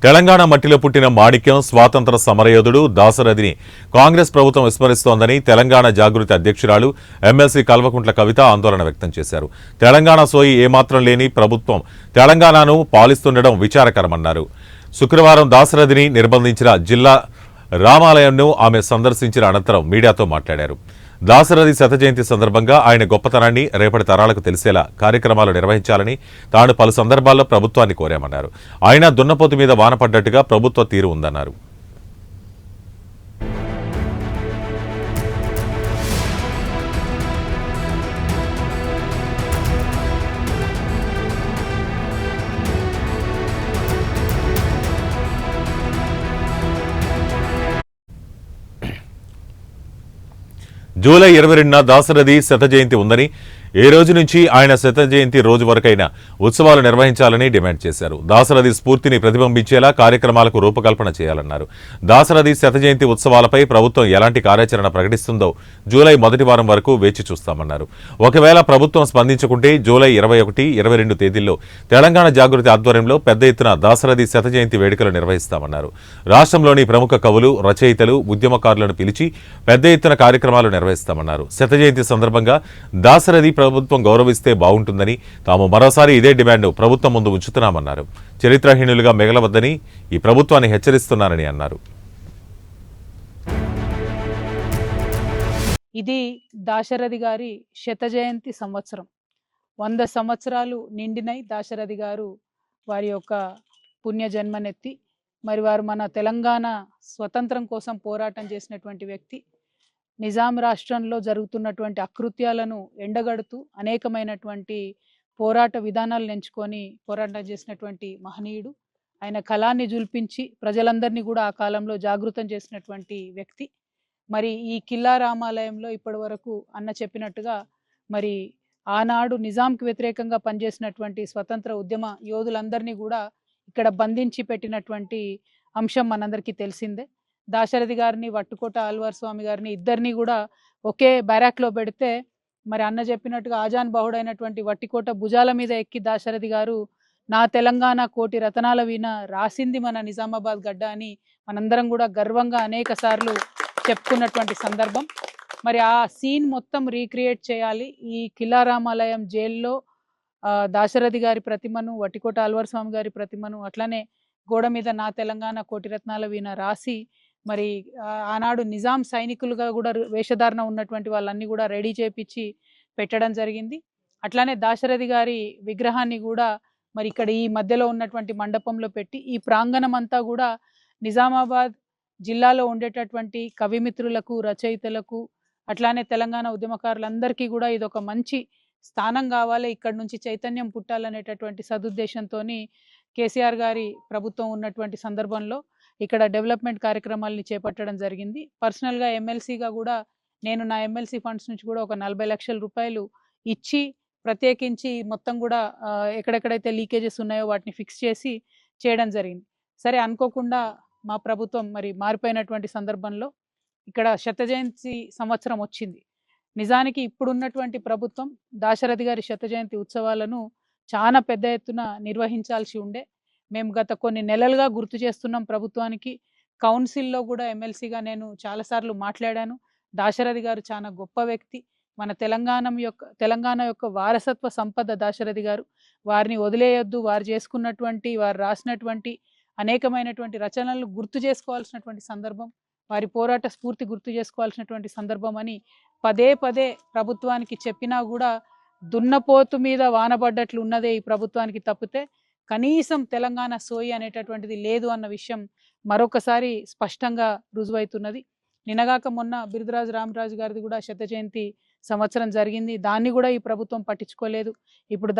తెలంగాణ మట్టిలో పుట్టిన మాణిక్యం స్వాతంత్ర సమరయోధుడు దాశరథిని కాంగ్రెస్ ప్రభుత్వం విస్మరిస్తోందని తెలంగాణ జాగృతి అధ్యక్షురాలు ఎమ్మెల్సీ కల్వకుంట్ల కవిత ఆందోళన వ్యక్తం చేశారు. తెలంగాణ సోయి ఏమాత్రం లేని ప్రభుత్వం తెలంగాణను పాలిస్తుండడం విచారకరమన్నారు. శుక్రవారం దాశరథిని నిర్బంధించిన జిల్లా రామాలయంను ఆమె సందర్శించిన అనంతరం మీడియాతో మాట్లాడారు. దాశరథి శత జయంతి సందర్భంగా ఆయన గొప్పతనాన్ని రేపటి తరాలకు తెలిసేలా కార్యక్రమాలు నిర్వహించాలని తాను పలు సందర్భాల్లో ప్రభుత్వాన్ని కోరామన్నారు. ఆయన దున్నపోతు మీద వాన పడ్డట్టుగా ప్రభుత్వ తీరు ఉందన్నారు. జూలై 22న దాశరథి శత జయంతి ఉందని, ఏ రోజు నుంచి ఆయన శత జయంతి రోజు వరకైనా ఉత్సవాలు నిర్వహించాలని డిమాండ్ చేశారు. దాశరథి స్ఫూర్తిని ప్రతిబింబించేలా కార్యక్రమాలకు రూపకల్పన చేయాలన్నారు. దాశరథి శత జయంతి ఉత్సవాలపై ప్రభుత్వం ఎలాంటి కార్యాచరణ ప్రకటిస్తుందో జూలై మొదటి వారం వరకు వేచి చూస్తామన్నారు. ఒకవేళ ప్రభుత్వం స్పందించకుంటే జూలై 21, 22 తేదీల్లో తెలంగాణ జాగృతి ఆధ్వర్యంలో పెద్ద ఎత్తున దాశరథి శత జయంతి వేడుకలు నిర్వహిస్తామన్నారు. రాష్ట్రంలోని ప్రముఖ కవులు, రచయితలు, ఉద్యమకారులను పిలిచి పెద్ద ఎత్తున కార్యక్రమాలు నిర్వహిస్తామన్నారు. శత జయంతి సందర్భంగా దాశరథి ప్రభుత్వం గౌరవిస్తే బాగుంటుందని, తాము మరోసారి ఇదే డిమాండ్ను ప్రభుత్వం ముందు ఉంచుతున్నామన్నారు. చరిత్రహీనులుగా మిగలవద్దని ఈ ప్రభుత్వాన్ని హెచ్చరిస్తున్నారని అన్నారు. ఇది దాశరథి గారి శత జయంతి సంవత్సరం. 100 సంవత్సరాలు నిండినై దాశరథి గారు వారి యొక్క పుణ్య జన్మనెత్తి మరి వారు మన తెలంగాణ స్వతంత్రం కోసం పోరాటం చేసినటువంటి వ్యక్తి. నిజాం రాష్ట్రంలో జరుగుతున్నటువంటి అకృత్యాలను ఎండగడుతూ అనేకమైనటువంటి పోరాట విధానాలను ఎంచుకొని పోరాటం చేసినటువంటి మహనీయుడు. ఆయన కళాన్ని జుల్పించి ప్రజలందరినీ కూడా ఆ కాలంలో జాగృతం చేసినటువంటి వ్యక్తి. మరి ఈ కిల్లా రామాలయంలో ఇప్పటి వరకు అన్న చెప్పినట్టుగా మరి ఆనాడు నిజాంకి వ్యతిరేకంగా పనిచేసినటువంటి స్వతంత్ర ఉద్యమ యోధులందరినీ కూడా ఇక్కడ బంధించి పెట్టినటువంటి అంశం మనందరికీ తెలిసిందే. దాశరథి గారిని, వట్టుకోట ఆళ్వార్ స్వామి గారిని ఇద్దరిని కూడా ఒకే బ్యారాక్లో పెడితే మరి అన్న చెప్పినట్టుగా ఆజాన్ బహుడైనటువంటి వట్టికోట భుజాల మీద ఎక్కి దాశరథి గారు నా తెలంగాణ కోటి రతనాల వీణ రాసింది మన నిజామాబాద్ గడ్డ అని మనందరం కూడా గర్వంగా అనేక సార్లు చెప్పుకున్నటువంటి సందర్భం. మరి ఆ సీన్ మొత్తం రీక్రియేట్ చేయాలి. ఈ కిల్లా రామాలయం జైల్లో దాశరథి గారి ప్రతిమను, వట్టికోట ఆళ్వార్ స్వామి గారి ప్రతిమను అట్లానే గోడ మీద నా తెలంగాణ కోటి రత్నాల వీణ రాసి మరి ఆనాడు నిజాం సైనికులుగా కూడా వేషధారణ ఉన్నటువంటి వాళ్ళన్నీ కూడా రెడీ చేపించి పెట్టడం జరిగింది. అట్లానే దాశరథి గారి విగ్రహాన్ని కూడా మరి ఇక్కడ ఈ మధ్యలో ఉన్నటువంటి మండపంలో పెట్టి ఈ ప్రాంగణం అంతా కూడా నిజామాబాద్ జిల్లాలో ఉండేటటువంటి కవిమిత్రులకు, రచయితలకు అట్లానే తెలంగాణ ఉద్యమకారులందరికీ కూడా ఇది ఒక మంచి స్థానం కావాలి, ఇక్కడ నుంచి చైతన్యం పుట్టాలనేటటువంటి సదుద్దేశంతో కేసీఆర్ గారి ప్రభుత్వం ఉన్నటువంటి సందర్భంలో ఇక్కడ డెవలప్మెంట్ కార్యక్రమాలని చేపట్టడం జరిగింది. పర్సనల్గా ఎమ్మెల్సీగా కూడా నేను నా ఎమ్మెల్సీ ఫండ్స్ నుంచి కూడా ఒక 40 లక్షల రూపాయలు ఇచ్చి ప్రత్యేకించి మొత్తం కూడా ఎక్కడెక్కడైతే లీకేజెస్ ఉన్నాయో వాటిని ఫిక్స్ చేసి చేయడం జరిగింది. సరే అనుకోకుండా మా ప్రభుత్వం మరి మారిపోయినటువంటి సందర్భంలో ఇక్కడ శత జయంతి సంవత్సరం వచ్చింది. నిజానికి ఇప్పుడున్నటువంటి ప్రభుత్వం దాశరథి గారి శత జయంతి ఉత్సవాలను చాలా పెద్ద ఎత్తున నిర్వహించాల్సి ఉండే. మేము గత కొన్ని నెలలుగా గుర్తు చేస్తున్నాం ప్రభుత్వానికి. కౌన్సిల్లో కూడా ఎమ్మెల్సీగా నేను చాలాసార్లు మాట్లాడాను. దాశరథి గారు చాలా గొప్ప వ్యక్తి. మన తెలంగాణ యొక్క వారసత్వ సంపద దాశరథి గారు. వారిని వదిలేయొద్దు. వారు చేసుకున్నటువంటి, వారు రాసినటువంటి అనేకమైనటువంటి రచనలు గుర్తు చేసుకోవాల్సినటువంటి సందర్భం, వారి పోరాట స్ఫూర్తి గుర్తు చేసుకోవాల్సినటువంటి సందర్భం అని పదే పదే ప్రభుత్వానికి చెప్పినా కూడా దున్నపోతు మీద వానబడ్డట్లు ఉన్నదే ఈ ప్రభుత్వానికి తప్పితే కనీసం తెలంగాణ సోయి అనేటటువంటిది లేదు అన్న విషయం మరొకసారి స్పష్టంగా రుజువైతున్నది. నిన్నగాక మొన్న బిరుదరాజు రామరాజు గారిది కూడా శత జయంతి సంవత్సరం జరిగింది. దాన్ని కూడా ఈ ప్రభుత్వం పట్టించుకోలేదు. ఇప్పుడు